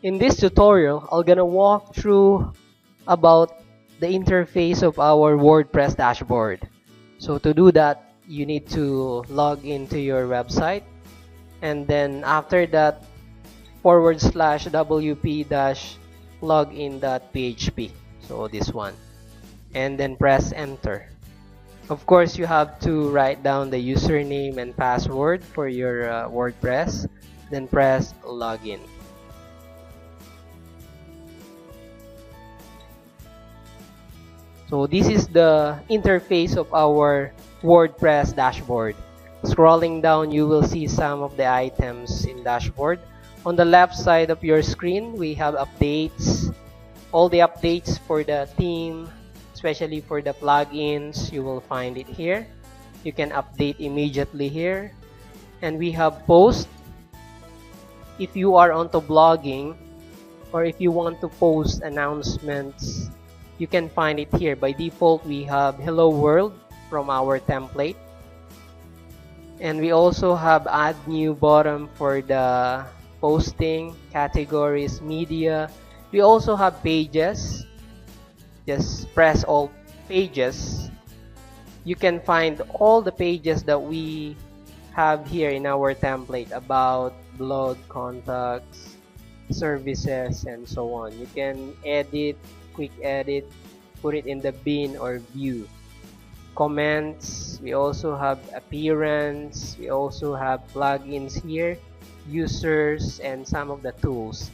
In this tutorial, I'm gonna walk through about the interface of our WordPress dashboard. So to do that, you need to log into your website, and then after that /wp login.php, so this one, and then press enter. Of course, you have to write down the username and password for your WordPress, then press login. So this is the interface of our WordPress dashboard. Scrolling down, you will see some of the items in dashboard. On the left side of your screen, we have updates. All the updates for the theme, especially for the plugins, you will find it here. You can update immediately here. And we have post. If you are onto blogging, or if you want to post announcements, you can find it here. By default, we have hello world from our template, and we also have add new bottom for the posting, categories, media. We also have pages. Just press all pages. You can find all the pages that we have here in our template: about, blog, contacts, services, and so on. You can edit, quick edit, put it in the bin or view. Comments, we also have appearance, we also have plugins here, users, and some of the tools.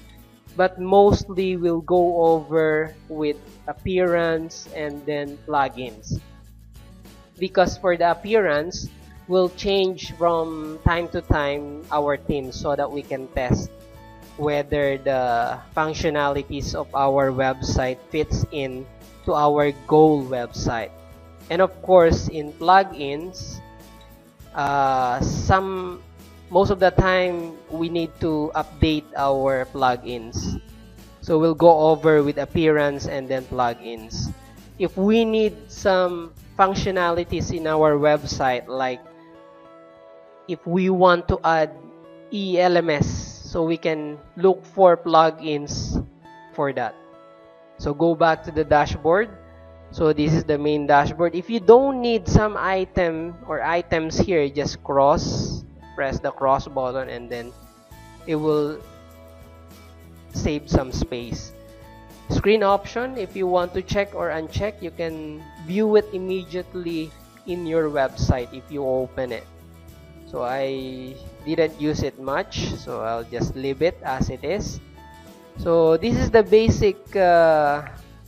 But mostly we'll go over with appearance and then plugins, because for the appearance we'll change from time to time our themes so that we can test whether the functionalities of our website fits in to our goal website. And of course, in plugins, most of the time we need to update our plugins. So we'll go over with appearance and then plugins. If we need some functionalities in our website, like if we want to add ELMS, so we can look for plugins for that. So go back to the dashboard. So this is the main dashboard. If you don't need some item or items here, just press the cross button, and then it will save some space. Screen option, if you want to check or uncheck, you can view it immediately in your website if you open it. So I didn't use it much, so I'll just leave it as it is. So this is the basic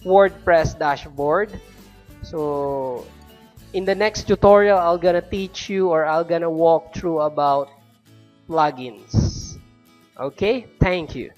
WordPress dashboard. So in the next tutorial, I'm gonna teach you, or I'm gonna walk through about plugins. Okay, thank you.